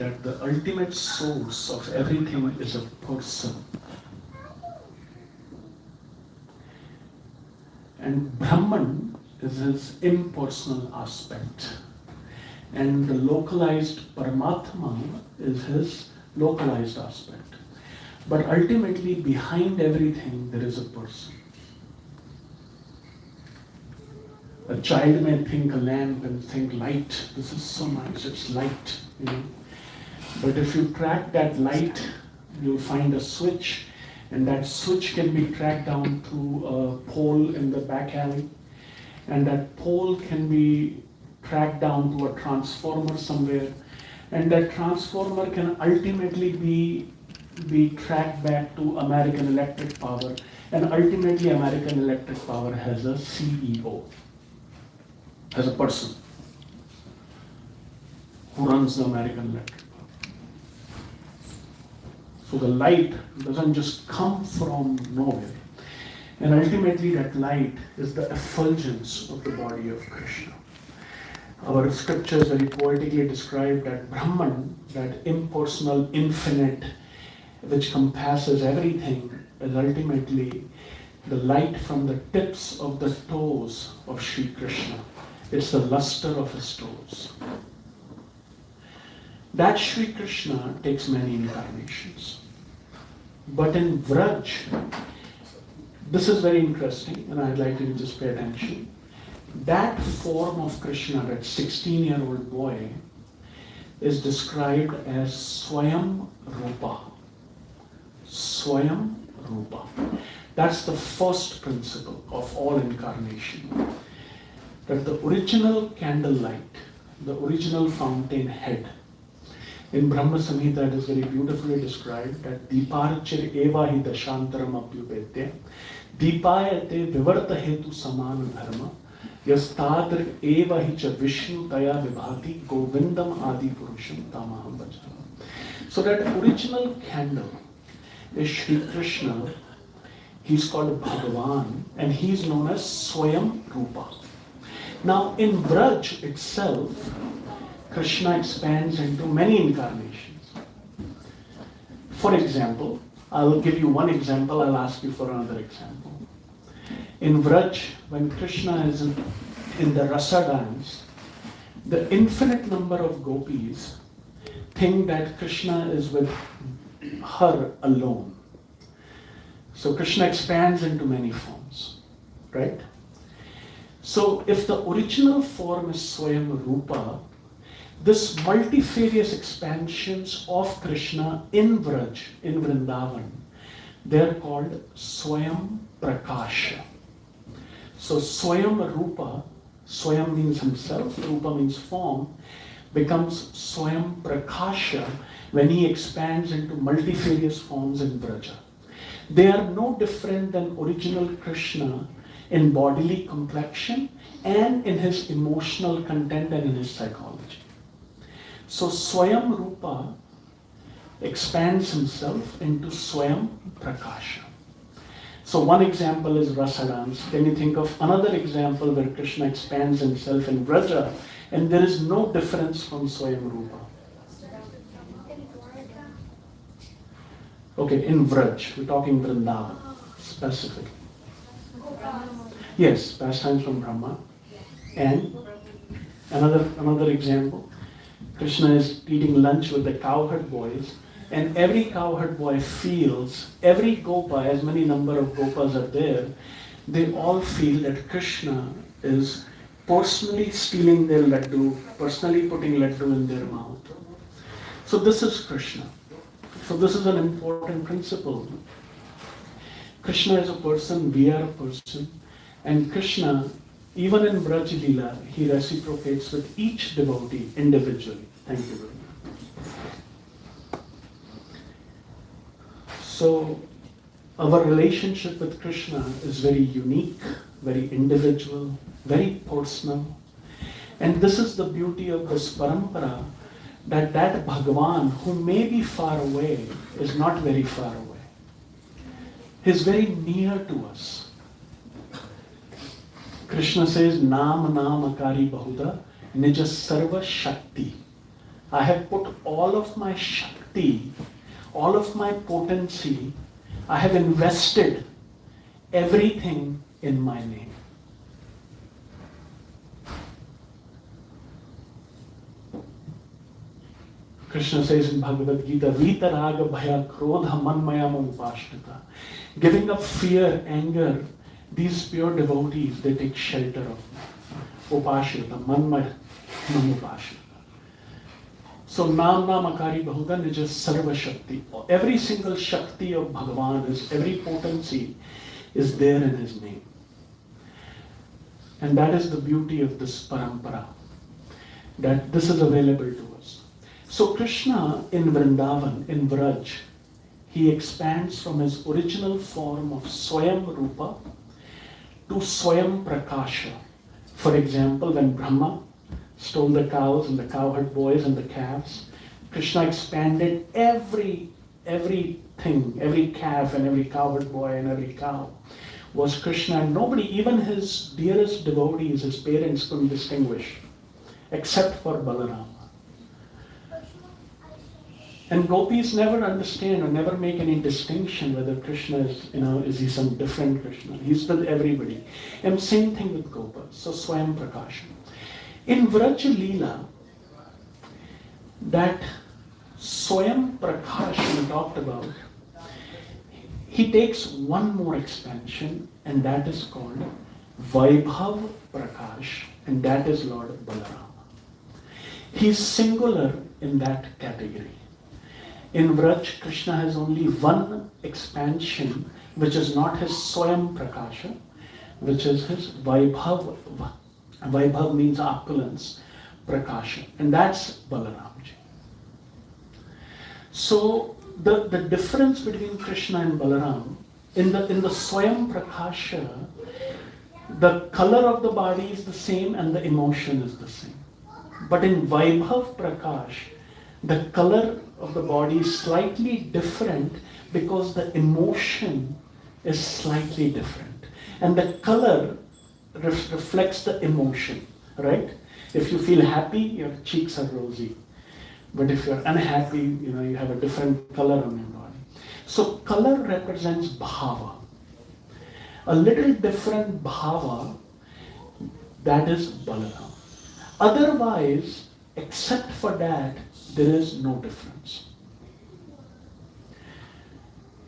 that the ultimate source of everything is a person. And Brahman is his impersonal aspect. And the localized Paramatma is his localized aspect. But ultimately, behind everything, there is a person. A child may think a lamp and think light. This is so nice, it's light, you know. But if you track that light, you'll find a switch, and that switch can be tracked down to a pole in the back alley, and that pole can be tracked down to a transformer somewhere, and that transformer can ultimately be tracked back to American Electric Power, and ultimately American Electric Power has a CEO, has a person who runs the American Electric Power. So the light doesn't just come from nowhere. And ultimately that light is the effulgence of the body of Krishna. Our scriptures very poetically describe that Brahman, that impersonal infinite, which compasses everything, is ultimately the light from the tips of the toes of Sri Krishna. It's the luster of his toes. That Sri Krishna takes many incarnations. But in Vraj, this is very interesting, and I'd like you to just pay attention. That form of Krishna, that 16-year-old boy, is described as Swayam Rupa. Swayam Rupa. That's the first principle of all incarnation. That the original candlelight, the original fountain head, in Brahma Samhita it is very beautifully described that Deeparchir eva hi dashantaram apyupetya Deepayate vivarta hetu samana dharma Yastadr eva hi cha Vishnu taya vibhati Govindam adi purusham tamaham vajana. So that original candle is Sri Krishna. He's called Bhagavan and he's known as Swayam Rupa. Now in Vraj itself, Krishna expands into many incarnations. For example, I'll give you one example, I'll ask you for another example. In Vraj, when Krishna is in the Rasa dance, the infinite number of gopis think that Krishna is with her alone. So Krishna expands into many forms, right? So if the original form is Swayam Rupa, this multifarious expansions of Krishna in Vraj, in Vrindavan, they're called Swayam Prakasha. So Swayam Rupa, Swayam means himself, Rupa means form, becomes Swayam Prakasha when he expands into multifarious forms in Vraja. They are no different than original Krishna in bodily complexion and in his emotional content and in his psychology. So Swayam Rupa expands himself into Swayam Prakasha. So one example is Rasa dance. Then you think of another example where Krishna expands himself in Vraja and there is no difference from Swayam Rupa. Okay, in Vraj, we're talking Vrindavan specifically. Yes, pastimes from Brahma. And another example. Krishna is eating lunch with the cowherd boys, and every cowherd boy feels, every gopa, as many number of gopas are there, they all feel that Krishna is personally stealing their laddu, personally putting laddu in their mouth. So this is Krishna. So this is an important principle. Krishna is a person, we are a person, and Krishna, even in Braj Leela, he reciprocates with each devotee individually. Thank you very much. So, our relationship with Krishna is very unique, very individual, very personal. And this is the beauty of this parampara, that Bhagavan, who may be far away, is not very far away. He is very near to us. Krishna says, Nam Nam Akari Bahuda, Nija Sarva Shakti. I have put all of my Shakti, all of my potency, I have invested everything in my name. Krishna says in Bhagavad Gita, Vitaraga Bhaya Krodha Manmayam Upashnita. Giving up fear, anger, these pure devotees, they take shelter of me. Upashnita, Manmaya Upashnita. So Nam Namakari Bahudan is just Sarva Shakti. Every single Shakti of Bhagavan, every potency is there in his name. And that is the beauty of this parampara, that this is available to us. So Krishna in Vrindavan, in Vraj, he expands from his original form of Swayam Rupa to Swayam Prakasha. For example, when Brahma stole the cows and the cowherd boys and the calves, Krishna expanded everything, every calf and every cowherd boy and every cow was Krishna, and nobody, even his dearest devotees, his parents, couldn't distinguish, except for Balaram. And gopis never understand or never make any distinction whether Krishna is he some different Krishna. He's with everybody. And same thing with Gopas. So Swayam Prakasha. In Vraj Leela, that Swayam Prakash we talked about, he takes one more expansion, and that is called Vaibhav Prakash, and that is Lord Balarama. He is singular in that category. In Vraj, Krishna has only one expansion, which is not his Swayam Prakasha, which is his Vaibhav. Vaibhav means opulence, Prakasha, and that's Balaramji. So the difference between Krishna and Balaram, in the Swayam Prakasha, the color of the body is the same and the emotion is the same. But in Vaibhav Prakash, the color of the body is slightly different because the emotion is slightly different. And the color reflects the emotion, right? If you feel happy, your cheeks are rosy. But if you're unhappy, you have a different color on your body. So color represents bhava. A little different bhava, that is Balaram. Otherwise, except for that, there is no difference.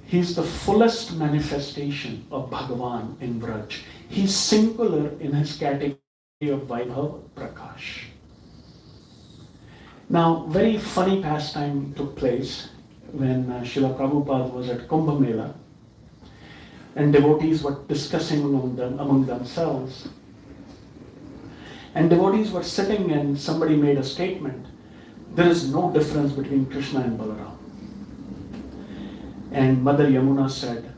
He's the fullest manifestation of Bhagavan in Vraj. He's singular in his category of Vaibhav Prakash. Now, very funny pastime took place when Srila Prabhupada was at Kumbh Mela, and devotees were discussing among themselves. And devotees were sitting and somebody made a statement, there is no difference between Krishna and Balaram. And Mother Yamuna said,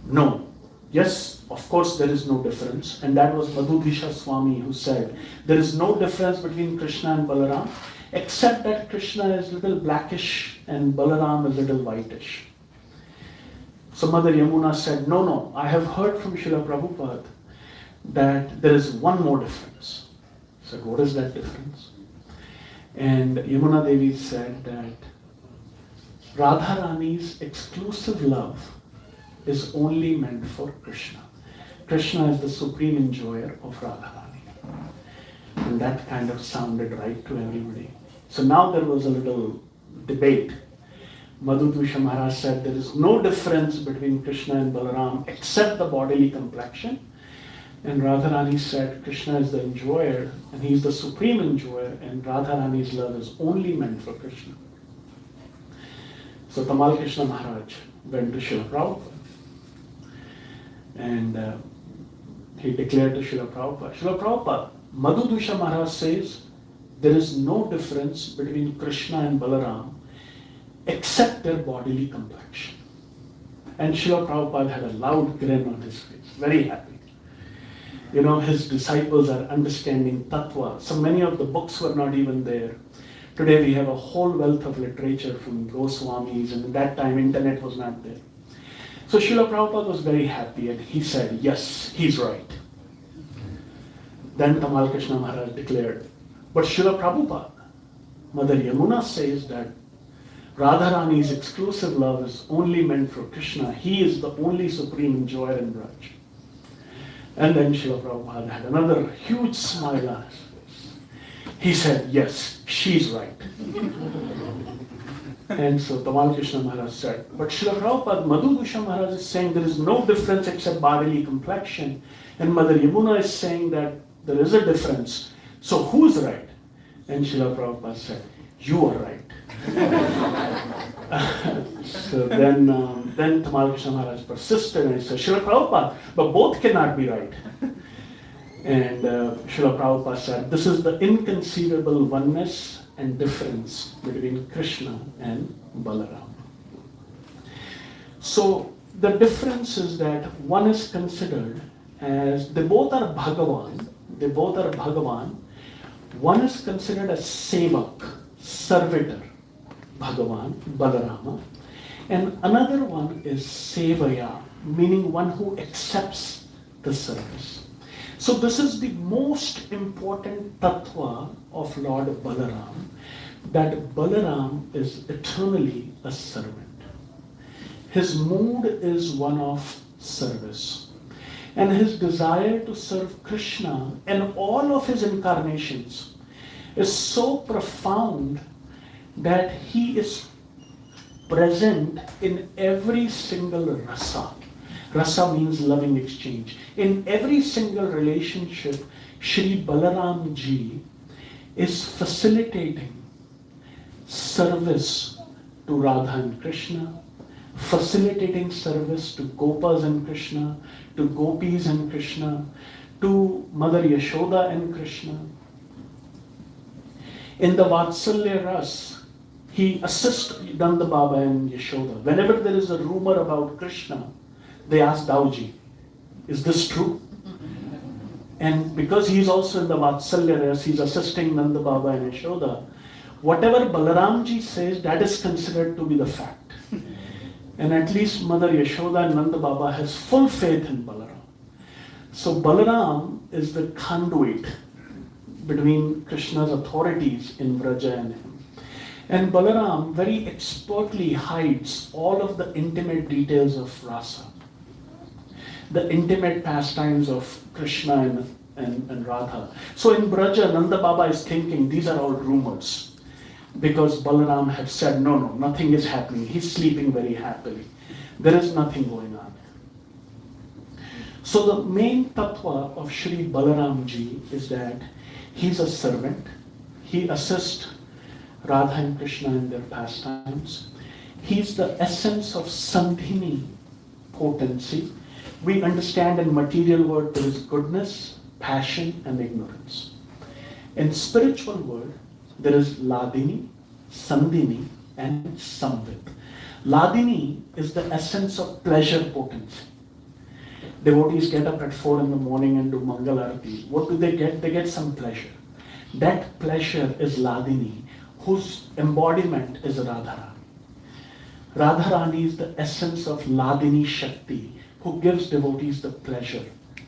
no, yes, of course there is no difference. And that was Madhudhisha Swami who said, there is no difference between Krishna and Balaram, except that Krishna is a little blackish and Balaram is a little whitish. So Mother Yamuna said, no, I have heard from Srila Prabhupada that there is one more difference. I said, what is that difference? And Yamuna Devi said that Radharani's exclusive love is only meant for Krishna. Krishna is the supreme enjoyer of Radharani. And that kind of sounded right to everybody. So now there was a little debate. Madhudhisha Maharaj said there is no difference between Krishna and Balaram except the bodily complexion. And Radharani said Krishna is the enjoyer and he's the supreme enjoyer, and Radharani's love is only meant for Krishna. So Tamal Krishna Maharaj went to Srila Prabhupada and he declared to Srila Prabhupada, Madhudhisha Maharaj says there is no difference between Krishna and Balaram except their bodily complexion. And Srila Prabhupada had a loud grin on his face, very happy. His disciples are understanding tattva. So many of the books were not even there. Today we have a whole wealth of literature from Goswamis, and at that time internet was not there. So Srila Prabhupada was very happy and he said, yes, he's right. Then Tamal Krishna Maharaj declared, but Srila Prabhupada, Mother Yamuna says that Radharani's exclusive love is only meant for Krishna. He is the only supreme enjoyer in Braj. And then Srila Prabhupada had another huge smile on his face. He said, yes, she's right. And so Tamal Krishna Maharaj said, but Srila Prabhupada, Madhu Bhushan Maharaj is saying there is no difference except bodily complexion. And Mother Yamuna is saying that there is a difference. So who's right? And Srila Prabhupada said, you are right. So then Tamal Krishna Maharaj persisted and he said, Srila Prabhupada, but both cannot be right. And Srila Prabhupada said, this is the inconceivable oneness and difference between Krishna and Balaram. So the difference is that one is considered as, they both are Bhagavan, one is considered as Sevak, servitor, Bhagavan, Balarama, and another one is Sevaya, meaning one who accepts the service. So this is the most important tattva of Lord Balaram, that Balaram is eternally a servant. His mood is one of service. And his desire to serve Krishna in all of his incarnations is so profound that he is present in every single rasa. Rasa means loving exchange. In every single relationship, Shri Balaram Ji is facilitating service to Radha and Krishna, facilitating service to Gopas and Krishna, to Gopis and Krishna, to Mother Yashoda and Krishna. In the Vatsalya Ras, he assists Nanda Baba and Yashoda. Whenever there is a rumor about Krishna, they ask Dauji, is this true? And because he is also in the Vatsalya Ras, he is assisting Nanda Baba and Yashoda, whatever Balaramji says, that is considered to be the fact. And at least Mother Yashoda and Nanda Baba has full faith in Balaram. So Balaram is the conduit between Krishna's authorities in Vraja and him. And Balaram very expertly hides all of the intimate details of rasa, the intimate pastimes of Krishna and Radha. So in Vraja, Nanda Baba is thinking these are all rumors, because Balaram had said, no, nothing is happening. He's sleeping very happily. There is nothing going on. So the main tattva of Shri Balaram Ji is that he's a servant. He assists Radha and Krishna in their pastimes. He's the essence of Sandhini potency. We understand in material world there is goodness, passion, and ignorance. In spiritual world, there is Ladini, Sandhini, and Samvit. Ladini is the essence of pleasure potency. Devotees get up at 4 in the morning and do Mangal Arati. What do they get? They get some pleasure. That pleasure is Ladini, whose embodiment is Radharani. Radharani is the essence of Ladini Shakti, who gives devotees the pleasure,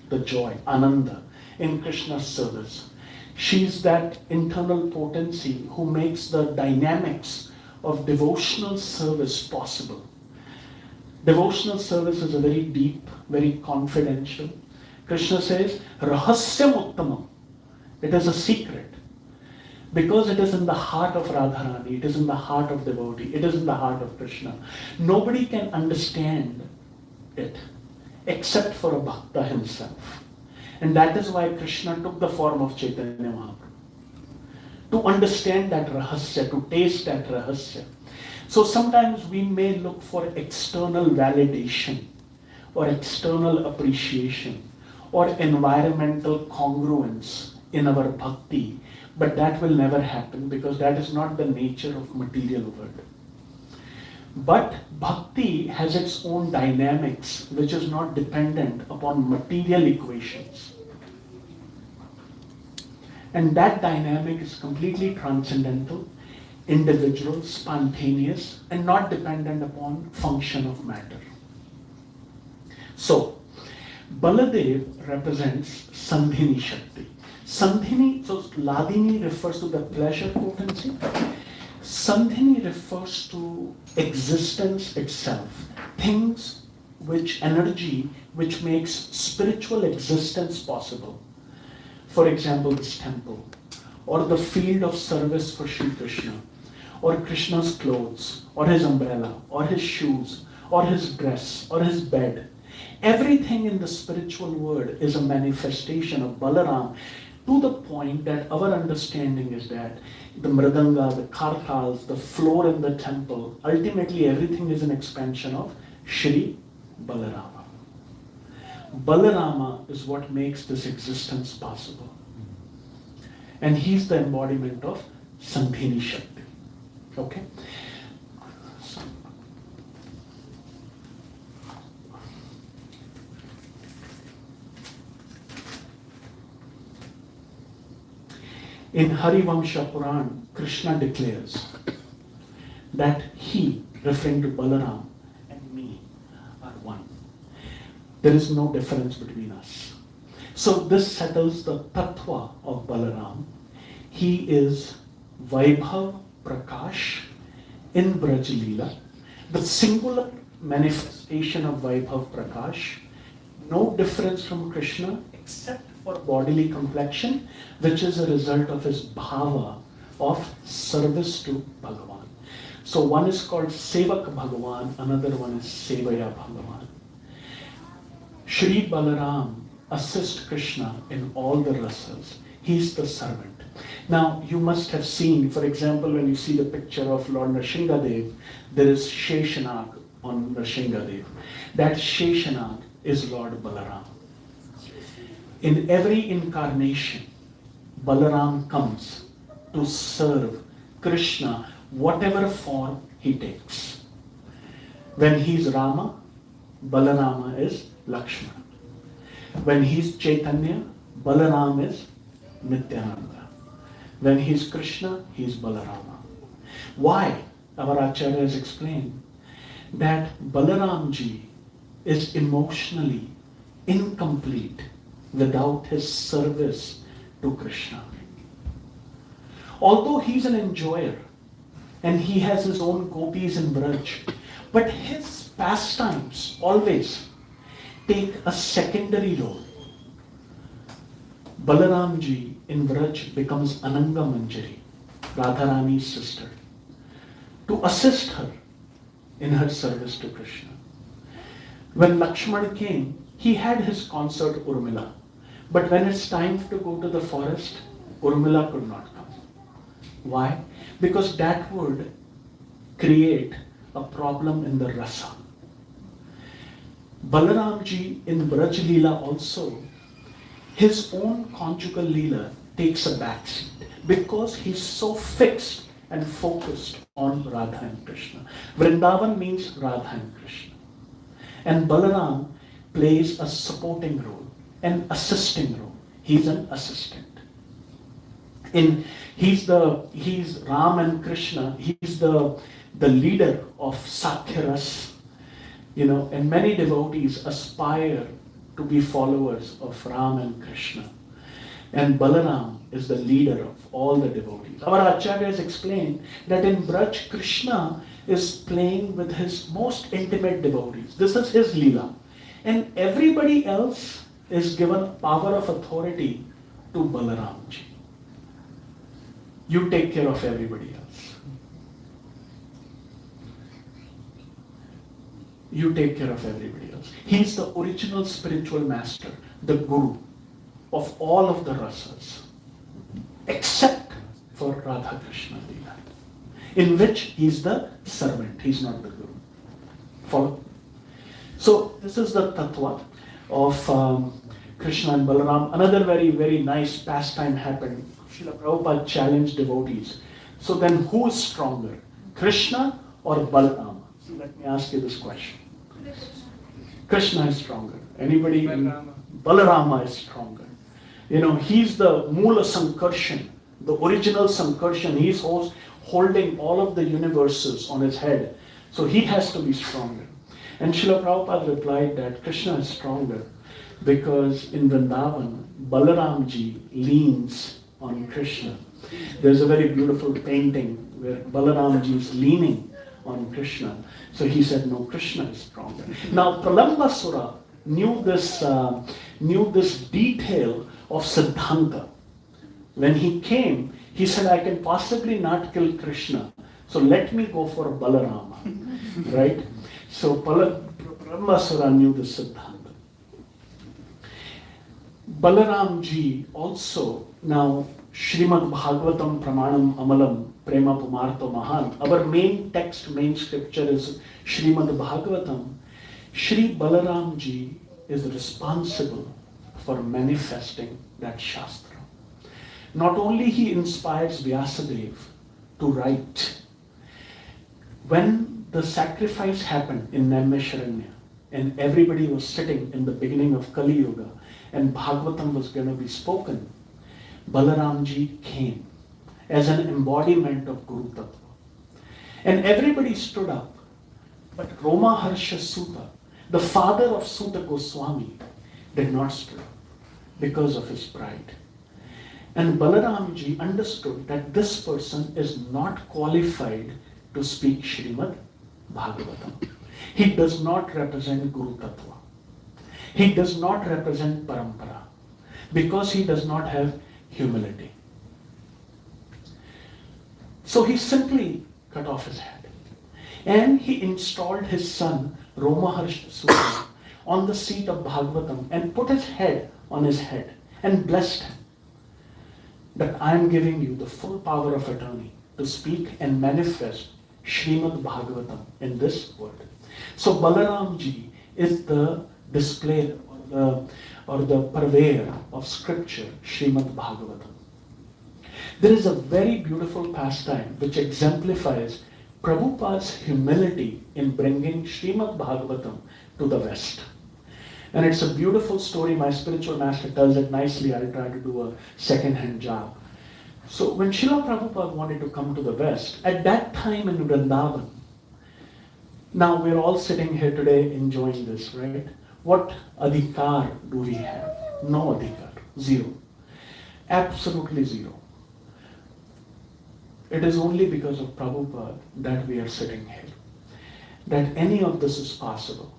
the joy, Ananda, in Krishna's service. She's that internal potency who makes the dynamics of devotional service possible. Devotional service is a very deep, very confidential. Krishna says, Rahasyam Uttamam. It is a secret. Because it is in the heart of Radharani, it is in the heart of devotee, it is in the heart of Krishna. Nobody can understand it except for a bhakta himself. And that is why Krishna took the form of Chaitanya Mahaprabhu. To understand that rahasya, to taste that rahasya. So sometimes we may look for external validation or external appreciation or environmental congruence in our bhakti, but that will never happen because that is not the nature of material world. But bhakti has its own dynamics which is not dependent upon material equations. And that dynamic is completely transcendental, individual, spontaneous, and not dependent upon function of matter. So, Baladev represents Sandhini Shakti. Sandhini, so Ladini refers to the pleasure potency, Sandhini refers to existence itself, things energy which makes spiritual existence possible. For example, this temple, or the field of service for Sri Krishna, or Krishna's clothes, or his umbrella, or his shoes, or his dress, or his bed. Everything in the spiritual world is a manifestation of Balaram, to the point that our understanding is that the mridanga, the kartals, the floor in the temple, ultimately everything is an expansion of Shri Balarama. Balarama is what makes this existence possible. And he's the embodiment of Sandhini Shakti. Okay? In Harivamsha Puran, Krishna declares that he, referring to Balaram, and me are one. There is no difference between us. So this settles the tattva of Balaram. He is Vaibhav Prakash in Braj Leela, the singular manifestation of Vaibhav Prakash, no difference from Krishna except for bodily complexion, which is a result of his bhava of service to Bhagavan. So one is called Sevak Bhagavan, another one is Sevaya Bhagavan. Shri Balaram assists Krishna in all the rasas. He's the servant. Now, you must have seen, for example, when you see the picture of Lord Nrsingadev, there is Sheshanag on Nrsingadev. That Sheshanag is Lord Balaram. In every incarnation, Balaram comes to serve Krishna, whatever form he takes. When he's Rama, Balarama is Lakshmana. When he's Chaitanya, Balaram is Nityananda. When he's Krishna, he's Balarama. Why? Our Acharya has explained that Balaramji is emotionally incomplete without his service to Krishna. Although he's an enjoyer and he has his own gopis in Braj, but his pastimes always take a secondary role. Balaramji in Braj becomes Ananga Manjari, Radharani's sister, to assist her in her service to Krishna. When Lakshmana came, he had his consort Urmila. But when it's time to go to the forest, Urmila could not come. Why? Because that would create a problem in the rasa. Balaramji in Braj Leela also, his own conjugal Leela takes a backseat because he's so fixed and focused on Radha and Krishna. Vrindavan means Radha and Krishna. And Balaram plays a supporting role, an assisting role. He's an assistant. He's Ram and Krishna. He's the leader of Sakhyaras. And many devotees aspire to be followers of Ram and Krishna. And Balaram is the leader of all the devotees. Our Acharyas explain that in Braj, Krishna is playing with his most intimate devotees. This is his Leela. And everybody else is given power of authority to Balaramji. You take care of everybody else. You take care of everybody else. He's the original spiritual master, the guru of all of the rasas, except for Radha Krishna Leela, in which he's the servant, he's not the guru. Follow? So this is the tattva of Krishna and Balaram. Another very, very nice pastime happened. Srila Prabhupada challenged devotees. So then who is stronger, Krishna or Balatama? So let me ask you this question. Krishna is stronger. Anybody? Balarama is stronger. He's the Mula Sankarshan, the original Sankarshan. He's holding all of the universes on his head. So he has to be stronger. And Srila Prabhupada replied that Krishna is stronger because in Vrindavan, Balaramji leans on Krishna. There's a very beautiful painting where Balaramji is leaning on Krishna. So he said, no, Krishna is stronger. Now, Pralambasura knew this detail of Siddhanta. When he came, he said, I can possibly not kill Krishna, so let me go for Balarama. Right? So Pralambasura knew this Siddhanta. Balaramji also, now Srimad Bhagavatam Pramanam Amalam Prema Pumarto Mahan, our main text, main scripture is Srimad Bhagavatam. Shri Balaramji is responsible for manifesting that Shastra. Not only he inspires Vyasadeva to write, when the sacrifice happened in Naimisharanya and everybody was sitting in the beginning of Kali Yuga and Bhagavatam was going to be spoken, Balaramji came as an embodiment of Guru Tattva. And everybody stood up, but Romaharsha Suta, the father of Suta Goswami, did not stand up because of his pride. And Balaramji understood that this person is not qualified to speak Srimad Bhagavatam. He does not represent Guru Tattva. He does not represent Parampara because he does not have humility. So he simply cut off his head. And he installed his son, Romaharsha Suta, on the seat of Bhagavatam and put his head on his head and blessed him that I am giving you the full power of attorney to speak and manifest Srimad Bhagavatam in this world. So Balaramji is the displayer or the purveyor of scripture, Srimad Bhagavatam. There is a very beautiful pastime which exemplifies Prabhupada's humility in bringing Srimad Bhagavatam to the West. And it's a beautiful story. My spiritual master tells it nicely. I'll try to do a second-hand job. So when Srila Prabhupada wanted to come to the West, at that time in Vrindavan, now we're all sitting here today enjoying this, right? What adhikar do we have? No adhikar. Zero. Absolutely zero. It is only because of Prabhupada that we are sitting here, that any of this is possible.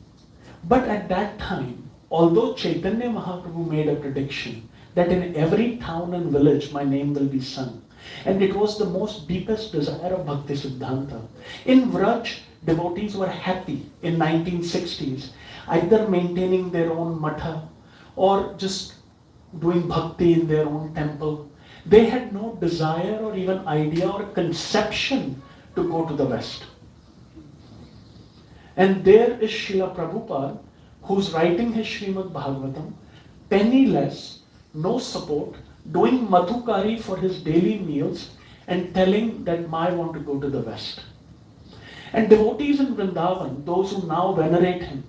But at that time, although Chaitanya Mahaprabhu made a prediction that in every town and village my name will be sung, and it was the most deepest desire of Bhakti Siddhanta. In Vraj, devotees were happy in 1960s, either maintaining their own matha or just doing bhakti in their own temple. They had no desire or even idea or conception to go to the West. And there is Srila Prabhupada, who's writing his Srimad Bhagavatam, penniless, no support, doing madhukari for his daily meals and telling that I want to go to the West. And devotees in Vrindavan, those who now venerate him,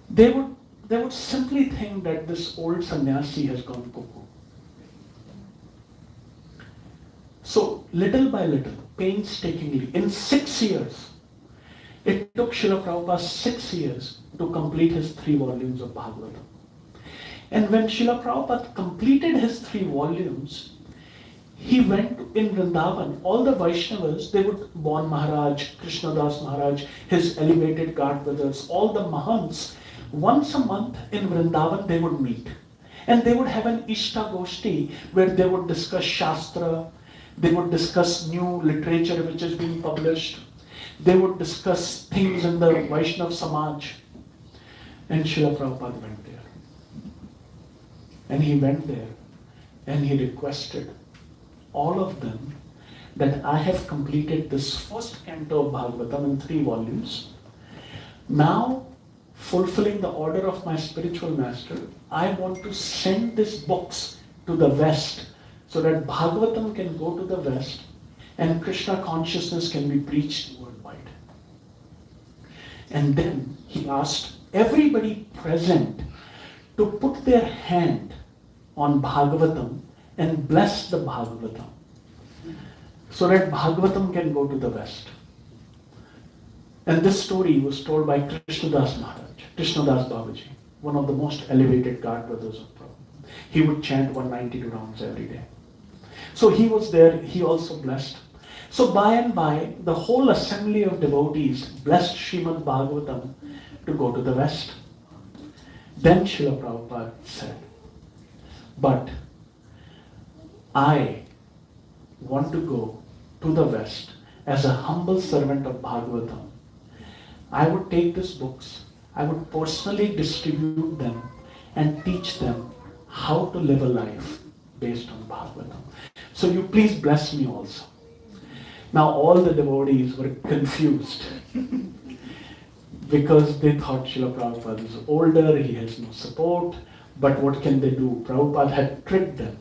they would simply think that this old sannyasi has gone cuckoo. So little by little, painstakingly, in 6 years, it took Srila Prabhupada 6 years to complete his 3 volumes of Bhagavatam. And when Srila Prabhupada completed his 3 volumes, he went in Vrindavan. All the Vaishnavas, they would, Bon Maharaj, Krishnadas Maharaj, his elevated God brothers, all the Mahants, once a month in Vrindavan they would meet. And they would have an Ishta Goshti where they would discuss Shastra, they would discuss new literature which is being published, they would discuss things in the Vaishnav Samaj. And Srila Prabhupada went there. And he went there and he requested all of them that I have completed this first canto of Bhagavatam in 3 volumes. Now, fulfilling the order of my spiritual master, I want to send these books to the West so that Bhagavatam can go to the West and Krishna consciousness can be preached worldwide. And then he asked everybody present to put their hand on Bhagavatam and bless the Bhagavatam so that Bhagavatam can go to the West. And this story was told by Krishnadas Maharaj, Krishnadas Babaji, one of the most elevated God brothers of Prabhu. He would chant 192 rounds every day. So he was there, he also blessed. So by and by, the whole assembly of devotees blessed Srimad Bhagavatam to go to the West. Then Srila Prabhupada said, but I want to go to the West as a humble servant of Bhagavatam. I would take these books, I would personally distribute them and teach them how to live a life based on Bhagavatam. So you please bless me also. Now all the devotees were confused because they thought Srila Prabhupada is older, he has no support, but what can they do? Prabhupada had tricked them.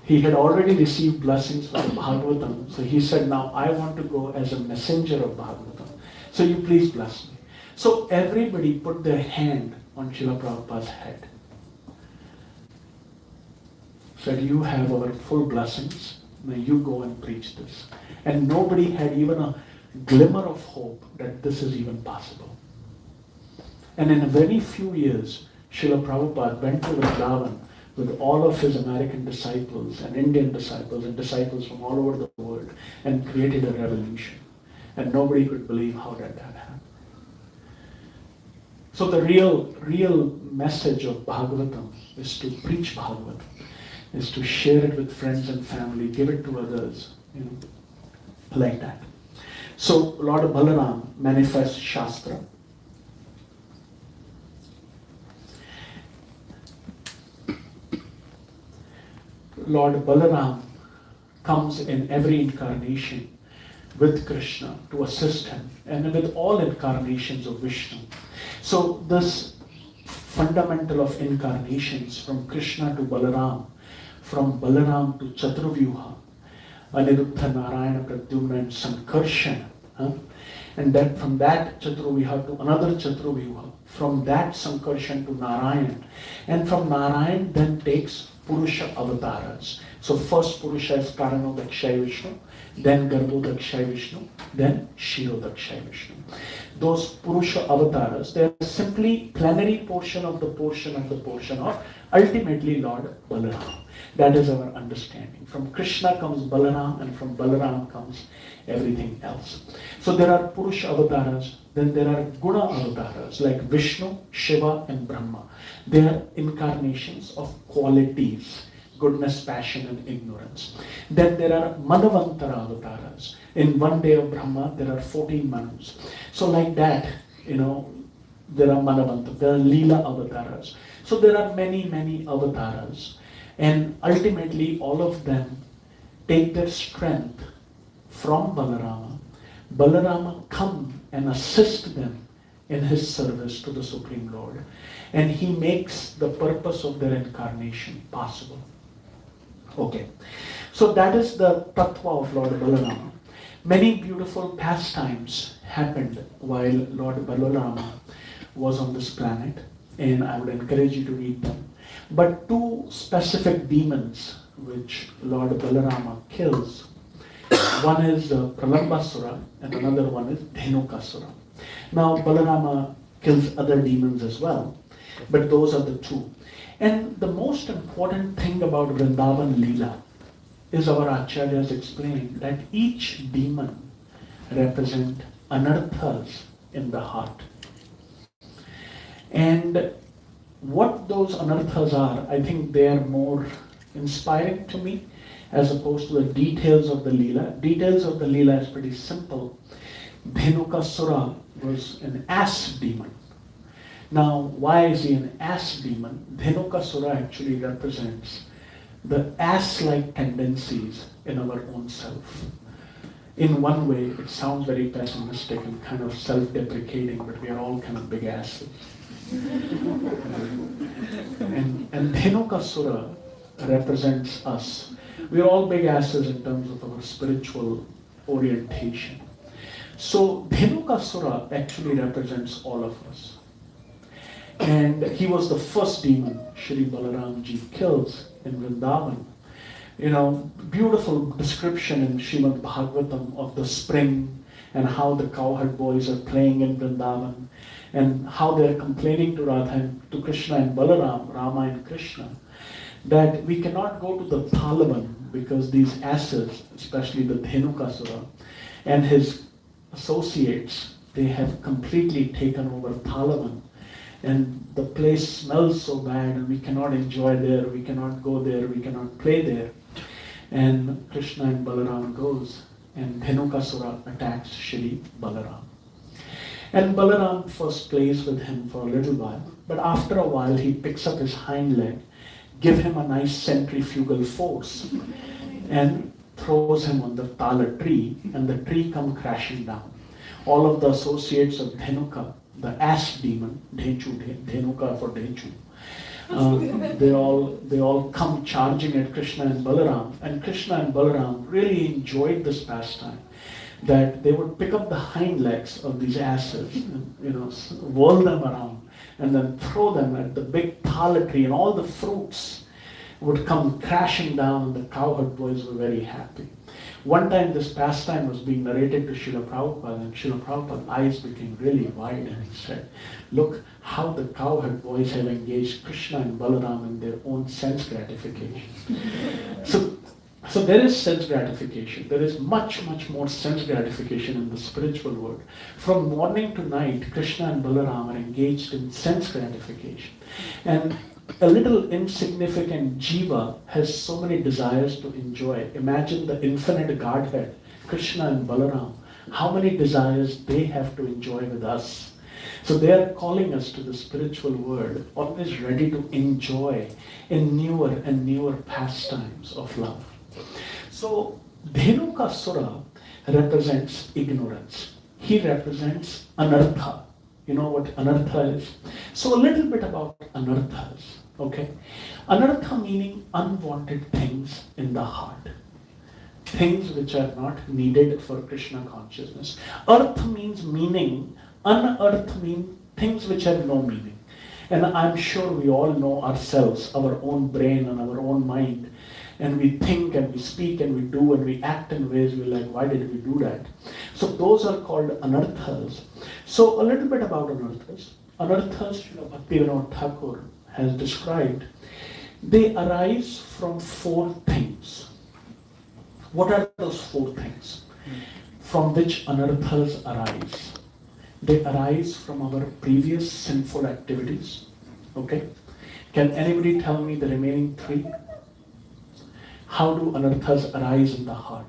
He had already received blessings from Bhagavatam, so he said, now I want to go as a messenger of Bhagavatam. So you please bless me. So everybody put their hand on Srila Prabhupada's head. Said, you have our full blessings, now you go and preach this. And nobody had even a glimmer of hope that this is even possible. And in a very few years, Srila Prabhupada went to Vrindavan with all of his American disciples and Indian disciples and disciples from all over the world and created a revolution. And nobody could believe how that happened. So the real message of Bhagavatam is to preach Bhagavatam, is to share it with friends and family, give it to others, like that. So Lord Balaram manifests Shastra. Lord Balaram comes in every incarnation with Krishna to assist him, and with all incarnations of Vishnu. So this fundamental of incarnations from Krishna to Balaram, from Balaram to Chaturvyuha, Aniruddha, Narayana, Pradyumna and Sankarsana, and then from that Chaturvyuha to another Chaturvyuha, from that Sankarsana to Narayan, and from Narayan then takes Purusha avatars. So first Purusha is Karanodakshay Vishnu, then Garbhodakshay Vishnu, then Shirodakshay Vishnu. Those Purusha avatars, they are simply plenary portion of the portion of ultimately Lord Balaram. That is our understanding. From Krishna comes Balaram, and from Balaram comes everything else. So there are Purusha avatars, then there are Guna avatars like Vishnu, Shiva and Brahma. They are incarnations of qualities, goodness, passion and ignorance. Then there are Manavantara avatars. In one day of Brahma, there are 14 Manus. So like that, there are Manavantara, there are Leela avatars. So there are many avatars. And ultimately, all of them take their strength from Balarama. Balarama come and assist them in his service to the Supreme Lord. And he makes the purpose of their incarnation possible. Okay. So that is the tattva of Lord Balarama. Many beautiful pastimes happened while Lord Balarama was on this planet. And I would encourage you to read them. But two specific demons which Lord Balarama kills, one is Pralambasura and another one is Dhenukasura. Now Balarama kills other demons as well, but those are the two. And the most important thing about Vrindavan Leela is our Acharyas explain that each demon represents anarthas in the heart. And what those anarthas are, I think they are more inspiring to me as opposed to the details of the Leela. Details of the Leela is pretty simple. Dhenukasura was an ass demon. Now, why is he an ass demon? Dhenukasura actually represents the ass-like tendencies in our own self. In one way, it sounds very pessimistic and kind of self-deprecating, but we are all kind of big asses. And Dhenukasura represents us. We are all big asses in terms of our spiritual orientation. So Dhenukasura actually represents all of us. And he was the first demon Shri Balaramji kills in Vrindavan. Beautiful description in Srimad Bhagavatam of the spring and how the cowherd boys are playing in Vrindavan and how they are complaining to Radha and to Krishna and Balaram, Rama and Krishna, that we cannot go to the Thalavan, because these asses, especially the Dhenukasura and his associates, they have completely taken over Thalavan, and the place smells so bad and we cannot enjoy there, we cannot go there, we cannot play there. And Krishna and Balaram goes, and Dhenukasura attacks Shri Balaram. And Balaram first plays with him for a little while, but after a while he picks up his hind leg, give him a nice centrifugal force, and throws him on the tala tree, and the tree come crashing down. All of the associates of Dhenuka, the ass demon, Dhenuka for Dhenchu, they all come charging at Krishna and Krishna and Balaram really enjoyed this pastime, that they would pick up the hind legs of these asses, and, whirl them around, and then throw them at the big tala tree, and all the fruits would come crashing down, and the cowherd boys were very happy. One time this pastime was being narrated to Srila Prabhupada, and Srila Prabhupada's eyes became really wide, and he said, look how the cowherd boys have engaged Krishna and Balaram in their own sense gratification. So there is sense gratification. There is much, much more sense gratification in the spiritual world. From morning to night, Krishna and Balaram are engaged in sense gratification. And a little insignificant jiva has so many desires to enjoy. Imagine the infinite Godhead, Krishna and Balaram, how many desires they have to enjoy with us. So they are calling us to the spiritual world, always ready to enjoy in newer and newer pastimes of love. So Dhenukasura represents ignorance. He represents anartha. You know what anartha is? So a little bit about anarthas. Okay? Anartha meaning unwanted things in the heart. Things which are not needed for Krishna consciousness. Artha means meaning. Unearth means things which have no meaning. And I'm sure we all know ourselves, our own brain and our own mind. And we think and we speak and we do and we act in ways we're like, why did we do that? So those are called anarthas. So a little bit about anarthas. Anarthas, Srila Bhaktivinoda Thakur has described, they arise from four things. What are those four things from which anarthas arise? They arise from our previous sinful activities. Okay? Can anybody tell me the remaining three? How do anarthas arise in the heart?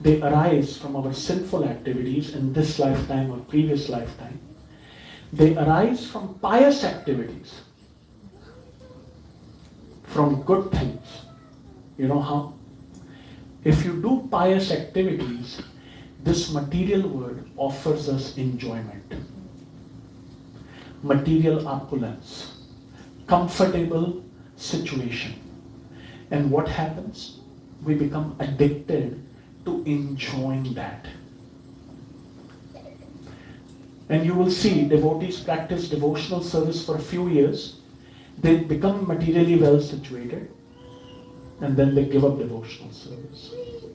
They arise from our sinful activities in this lifetime or previous lifetime. They arise from pious activities, from good things. You know how? If you do pious activities, this material world offers us enjoyment, material opulence, comfortable situation. And what happens? We become addicted to enjoying that. And you will see devotees practice devotional service for a few years, they become materially well situated, and then they give up devotional service.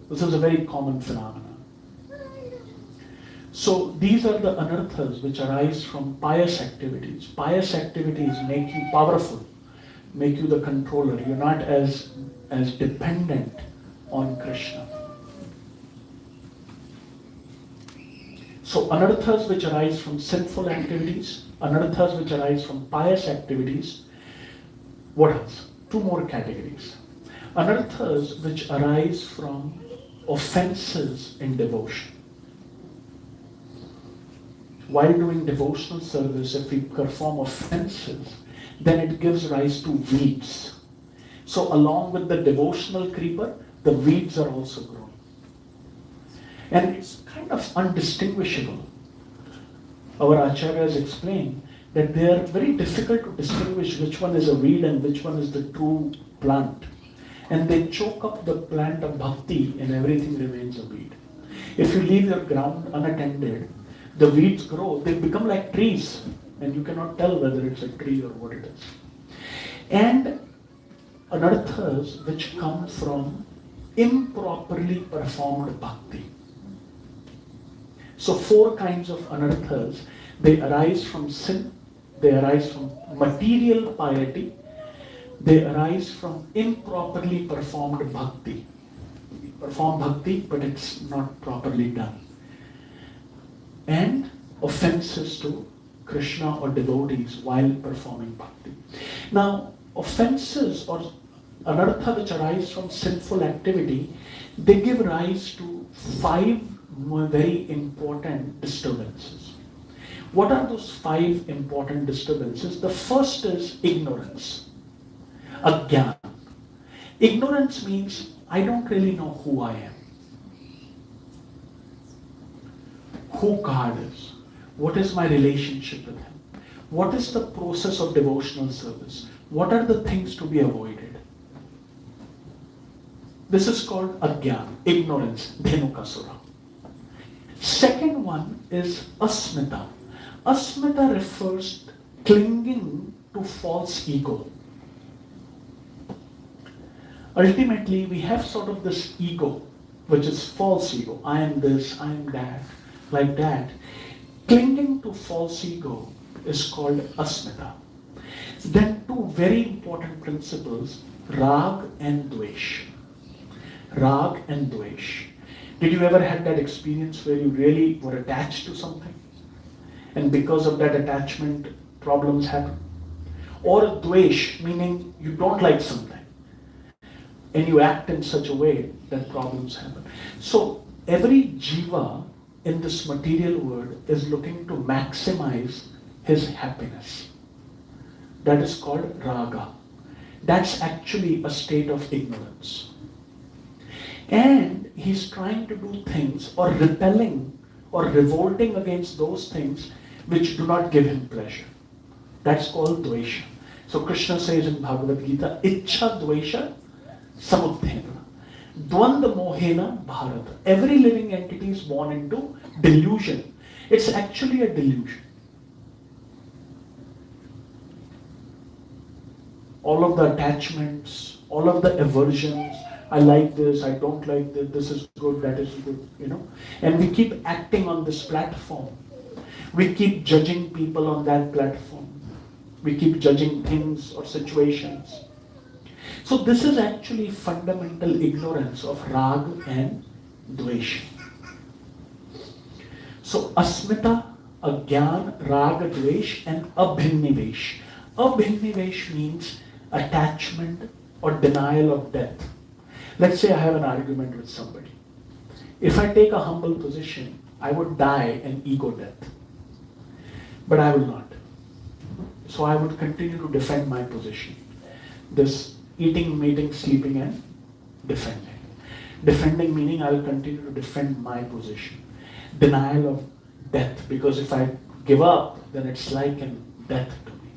This is a very common phenomenon. So these are the anarthas which arise from pious activities. Pious activities make you powerful, make you the controller. You're not as dependent on Krishna. So anarthas which arise from sinful activities, anarthas which arise from pious activities. What else? Two more categories. Anarthas which arise from offenses in devotion. While doing devotional service, if we perform offenses, then it gives rise to weeds. So along with the devotional creeper, the weeds are also growing. And it's kind of undistinguishable. Our acharyas explain that they are very difficult to distinguish which one is a weed and which one is the true plant. And they choke up the plant of bhakti and everything remains a weed. If you leave your ground unattended, the weeds grow, they become like trees, and you cannot tell whether it's a tree or what it is. And anarthas which come from improperly performed bhakti. So four kinds of anarthas. They arise from sin, they arise from material piety, they arise from improperly performed bhakti, perform bhakti, but it's not properly done. And offenses to Krishna or devotees while performing bhakti. Now, offenses or anartha which arise from sinful activity, they give rise to 5 very important disturbances. What are those 5 important disturbances? The first is ignorance, ajnana. Ignorance means I don't really know who I am, who God is, what is my relationship with Him, what is the process of devotional service, what are the things to be avoided. This is called ajnana, ignorance, dhenukasura. Second one is asmita. Asmita refers to clinging to false ego. Ultimately, we have sort of this ego, which is false ego. I am this, I am that, like that. Clinging to false ego is called asmita. Then 2 very important principles, rag and dvesh. Rag and dvesh. Did you ever had that experience where you really were attached to something? And because of that attachment, problems happen? Or dvesh, meaning you don't like something, and you act in such a way that problems happen. So every jiva in this material world is looking to maximize his happiness. That is called raga. That's actually a state of ignorance. And he's trying to do things or repelling or revolting against those things which do not give him pleasure. That's called dvesha. So Krishna says in Bhagavad Gita, Ichha dvesha samudhena. Dvanda mohena bharata. Every living entity is born into delusion. It's actually a delusion. All of the attachments, all of the aversions, I like this, I don't like this, this is good, that is good, And we keep acting on this platform. We keep judging people on that platform. We keep judging things or situations. So this is actually fundamental ignorance of rag and dvesh. So asmita, ajnana, rag, dvesh and abhinnivesh. Abhinnivesh means attachment or denial of death. Let's say I have an argument with somebody. If I take a humble position, I would die an ego death. But I will not. So I would continue to defend my position. This eating, mating, sleeping and defending. Defending meaning I will continue to defend my position. Denial of death, because if I give up, then it's like a death to me.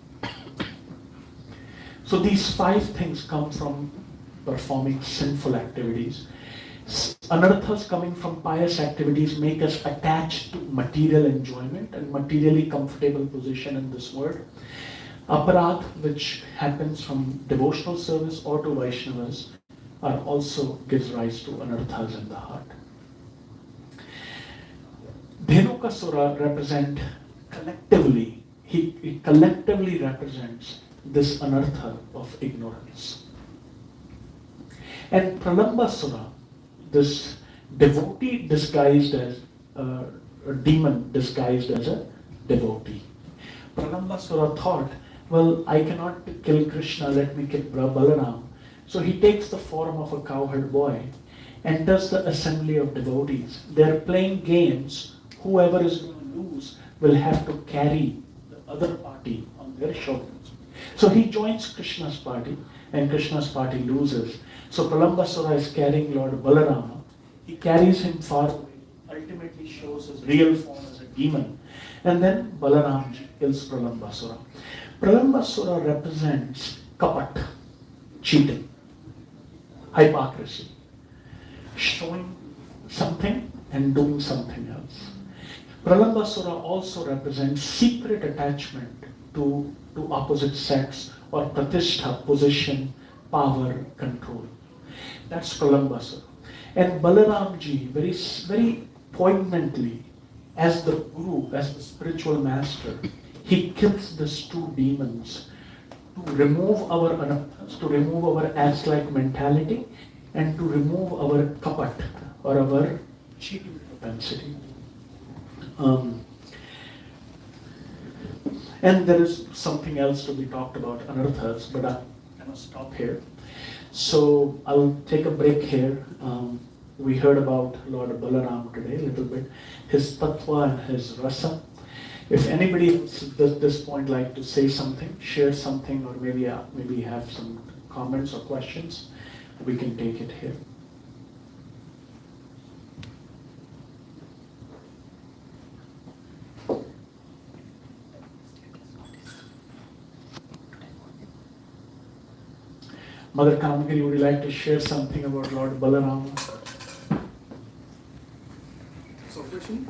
So these 5 things come from performing sinful activities. Anarthas coming from pious activities make us attached to material enjoyment and materially comfortable position in this world. Aparadh, which happens from devotional service or to Vaishnavas, also gives rise to anarthas in the heart. Dhenukasura represent collectively, he collectively represents this anartha of ignorance. And Pralambasura, this devotee disguised as a demon disguised as a devotee. Pralambasura thought, well, I cannot kill Krishna, let me kill Balaram. So he takes the form of a cowherd boy, enters the assembly of devotees. They are playing games. Whoever is going to lose will have to carry the other party on their shoulders. So he joins Krishna's party, and Krishna's party loses. So Pralambasura is carrying Lord Balarama. He carries him far away, ultimately shows his real form as a demon. And then Balaram kills Pralambasura. Pralambasura represents kapat, cheating, hypocrisy, showing something and doing something else. Pralambasura also represents secret attachment to opposite sex or pratishtha, position, power, control. That's Pralambasura. And Balaramji very, very poignantly, as the guru, as the spiritual master, he kills these 2 demons to remove our anarthas, to remove our ass-like mentality, and to remove our kapat or our cheating propensity. And there is something else to be talked about, anarthas, but I must stop here. So I'll take a break here. We heard about Lord Balaram today a little bit, his tattva and his rasa. If anybody else at this point like to say something, share something, or maybe have some comments or questions, we can take it here. Mother Kamagiri, would you like to share something about Lord Balaram? So, question?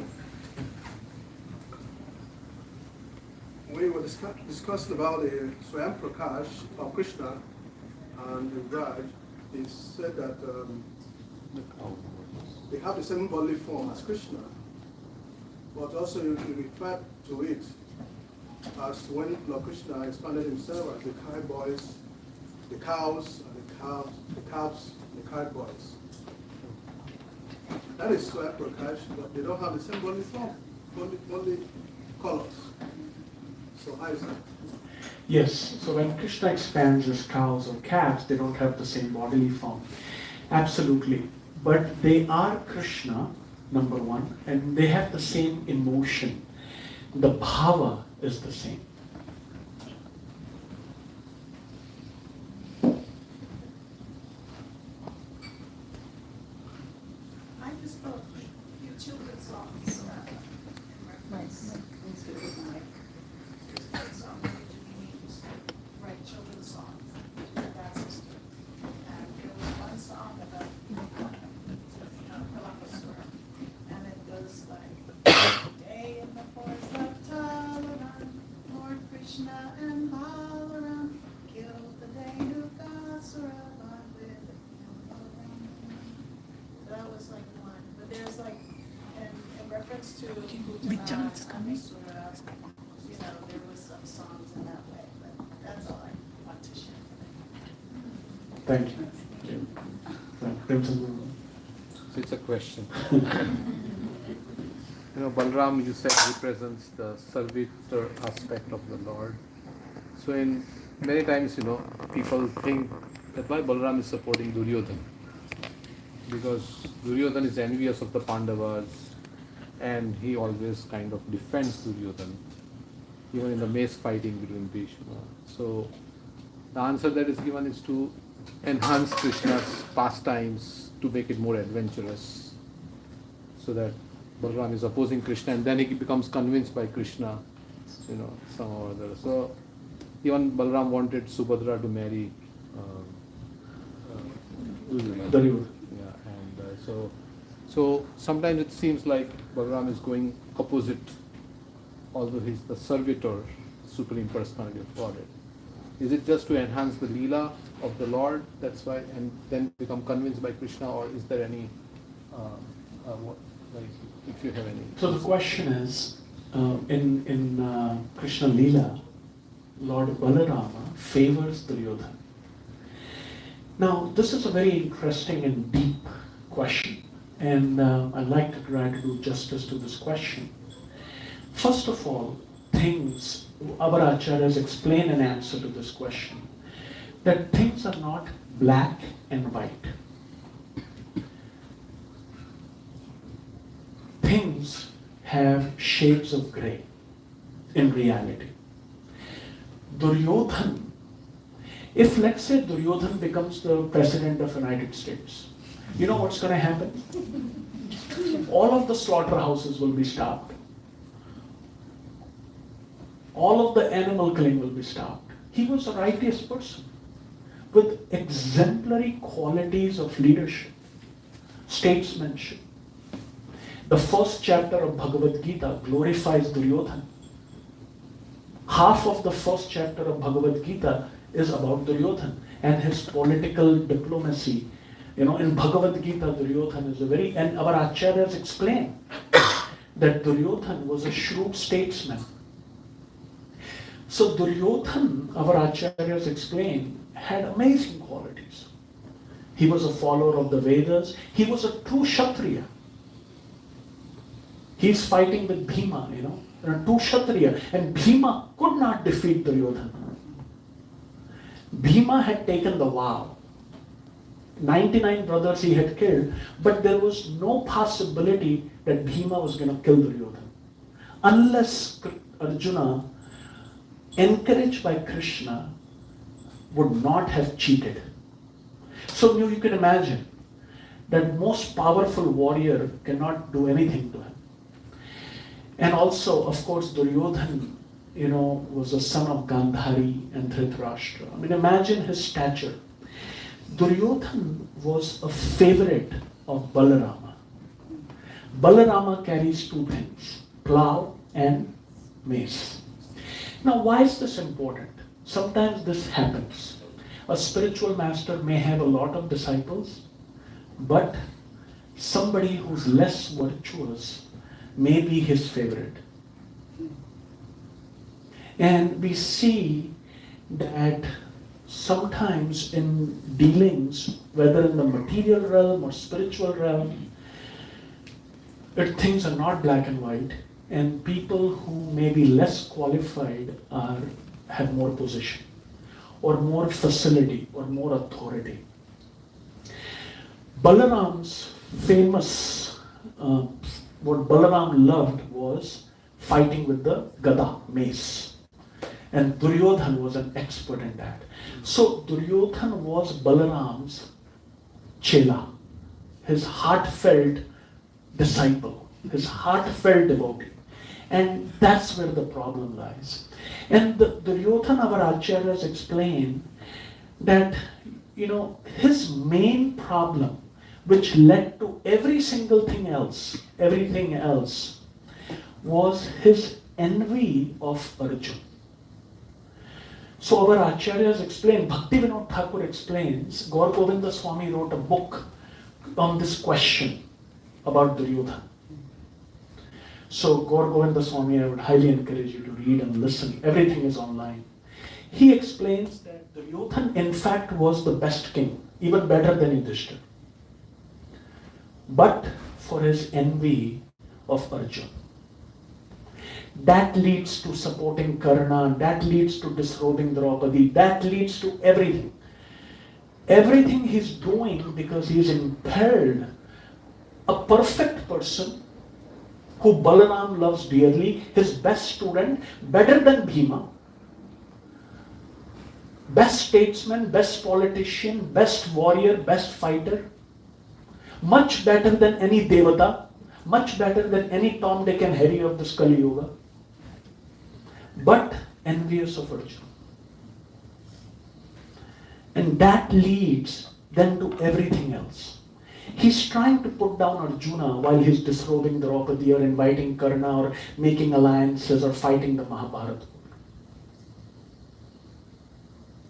We were discussing about the Swayam Prakash of Krishna and the Raj. He said that they have the same bodily form as Krishna, but also you refer to it as when Lord Krishna expanded himself as the cowboys, the cows, and the calves, the cowboys. That is Swayam Prakash, but they don't have the same bodily form, bodily colors. So how is that? Yes, so when Krishna expands his cows or calves, they don't have the same bodily form. Absolutely. But they are Krishna, number one, and they have the same emotion. The bhava is the same. I just thought your children's songs. Nice. Write children's songs. That's his and there was one song about and it goes like day in the forest of Balaram, Lord Krishna and Balaram killed the Dhenukasura with that was like one, but there's like in reference to Butana and Asura, you know, there was some songs in that way, but that's all I want to share. Thank you. So it's a question. Balaram, you said, represents the servitor aspect of the Lord. So in many times, people think that why Balaram is supporting Duryodhana. Because Duryodhana is envious of the Pandavas and he always kind of defends Duryodhana, even in the mace fighting between Bhishma. So the answer that is given is to enhance Krishna's pastimes, to make it more adventurous, so that Balaram is opposing Krishna and then he becomes convinced by Krishna, somehow or other. So even Balaram wanted Subhadra to marry Duryodhana. So sometimes it seems like Balaram is going opposite, although he's the servitor, Supreme Personality of Godhead. Is it just to enhance the Leela of the Lord, that's why, and then become convinced by Krishna, or is there any, if you have any? So the question is, in Krishna Leela, Lord Balarama favors Duryodhana. Now, this is a very interesting and deep question, and I'd like to try to do justice to this question. First of all, our acharyas explain an answer to this question, that things are not black and white. Things have shades of gray in reality. Duryodhana, if let's say Duryodhana becomes the president of the United States, you know what's going to happen? All of the slaughterhouses will be stopped. All of the animal killing will be stopped. He was a righteous person with exemplary qualities of leadership, statesmanship. The first chapter of Bhagavad Gita glorifies Duryodhana. Half of the first chapter of Bhagavad Gita is about Duryodhana and his political diplomacy. In Bhagavad Gita, Duryodhana is and our acharyas explain that Duryodhana was a shrewd statesman. So Duryodhana, our acharyas explain, had amazing qualities. He was a follower of the Vedas. He was a true Kshatriya. He's fighting with Bhima, a true Kshatriya. And Bhima could not defeat Duryodhana. Bhima had taken the vow. 99 brothers he had killed, but there was no possibility that Bhima was going to kill Duryodhana. Unless Arjuna, encouraged by Krishna, would not have cheated. So you can imagine that most powerful warrior cannot do anything to him. And also, of course, Duryodhana, was the son of Gandhari and Dhritarashtra. I mean, imagine his stature. Duryodhana was a favorite of Balarama. Balarama carries two things, plow and mace. Now, why is this important? Sometimes this happens. A spiritual master may have a lot of disciples, but somebody who's less virtuous may be his favorite. And we see that sometimes in dealings, whether in the material realm or spiritual realm, things are not black and white, and people who may be less qualified have more position, or more facility, or more authority. Balaram's famous, what Balaram loved was fighting with the gada, mace. And Duryodhana was an expert in that. So Duryodhana was Balaram's chela, his heartfelt disciple, his heartfelt devotee. And that's where the problem lies. And Duryodhana, our acharyas explain that, his main problem, which led to everything else, was his envy of Arjuna. So our acharyas explain, Bhakti Vinod Thakur explains, Gaur Govinda Swami wrote a book on this question about Duryodhana. So Gaur Govinda Swami, I would highly encourage you to read and listen. Everything is online. He explains that Duryodhana in fact was the best king, even better than Yudhishthira. But for his envy of Arjuna. That leads to supporting Karna, that leads to disrobing Draupadi, that leads to everything. Everything he's doing because he's impelled. A perfect person who Balaram loves dearly, his best student, better than Bhima, best statesman, best politician, best warrior, best fighter, much better than any Devata, much better than any Tom, Dick and Harry of this Kali Yuga, but envious of Arjuna. And that leads then to everything else. He's trying to put down Arjuna while he's disrobing Draupadi or inviting Karna or making alliances or fighting the Mahabharata.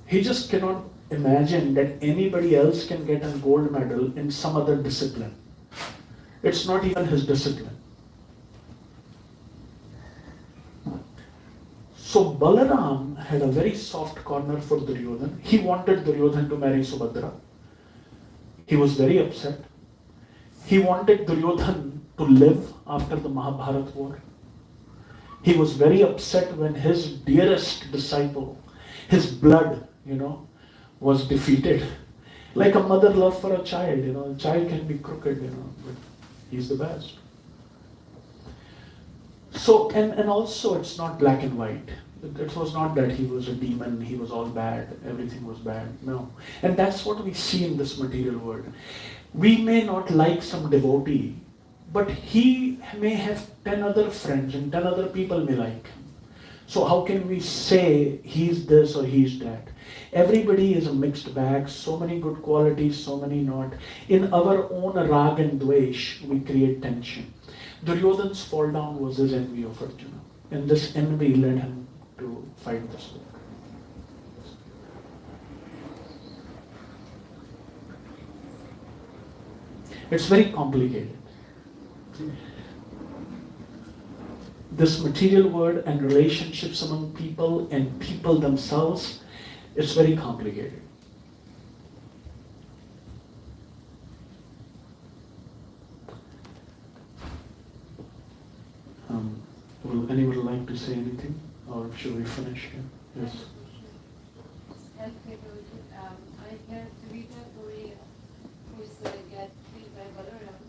He just cannot imagine that anybody else can get a gold medal in some other discipline. It's not even his discipline. So Balaram had a very soft corner for Duryodhana. He wanted Duryodhana to marry Subhadra. He was very upset. He wanted Duryodhana to live after the Mahabharata war. He was very upset when his dearest disciple, his blood, was defeated. Like a mother love for a child, a child can be crooked, but he's the best. So, and also it's not black and white. It was not that he was a demon, he was all bad, everything was bad. No. And that's what we see in this material world. We may not like some devotee, but he may have 10 other friends and 10 other people may like him. So how can we say he's this or he's that? Everybody is a mixed bag, so many good qualities, so many not. In our own rag and dvesh, we create tension. Duryodhana's fall down was his envy of Arjuna. And this envy led him to fight this war. It's very complicated. This material world and relationships among people and people themselves, it's very complicated. to say anything, or should we finish here? Yes. I heard Vita Korea, who got killed by Balaram,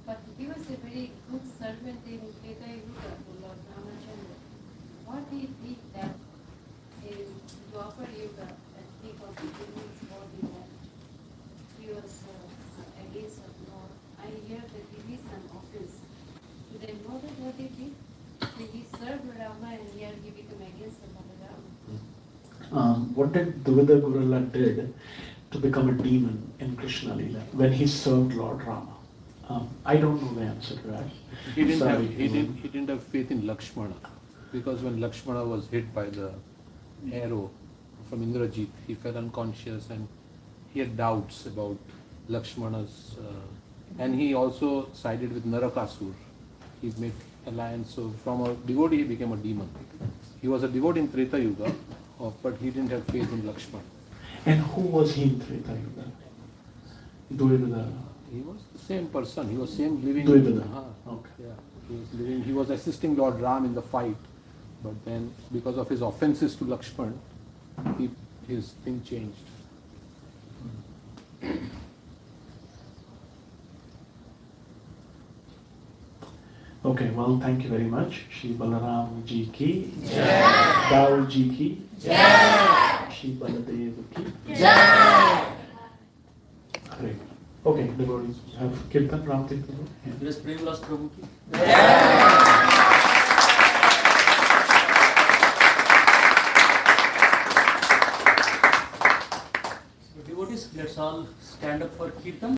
but he was a very good servant in Treta Yuga to Lord Ramachandra. What he did that in Dwapar Yuga, that he got the king's body that he was against of Lord. I hear the division of his. Do they know that what he did? He served Rama and here he became against the Balaram. What did Dvida Gorilla did to become a demon in Krishna Lila when he served Lord Rama? I don't know the answer to that. He didn't Sorry. he didn't have faith in Lakshmana, because when Lakshmana was hit by the arrow from Indrajit, he fell unconscious and he had doubts about Lakshmana's, and he also sided with Narakasur. He made alliance. So from a devotee he became a demon. He was a devotee in Treta Yuga, but he didn't have faith in Lakshmana. And who was he in Treta Yuga? Dvida. He was the same person. He was same living. Dvida. Okay. Yeah, he was living. He was assisting Lord Ram in the fight, but then because of his offenses to Lakshman, his thing changed. Okay, well, thank you very much. Shri Balaram ji ki jai. Dao ji ki jai. Shri Baladev ki jai. Great. Okay, devotees have Kirtan, Ram Kirtan. Yeah. Vilas Prabhu ki. So devotees, let's all stand up for Kirtan.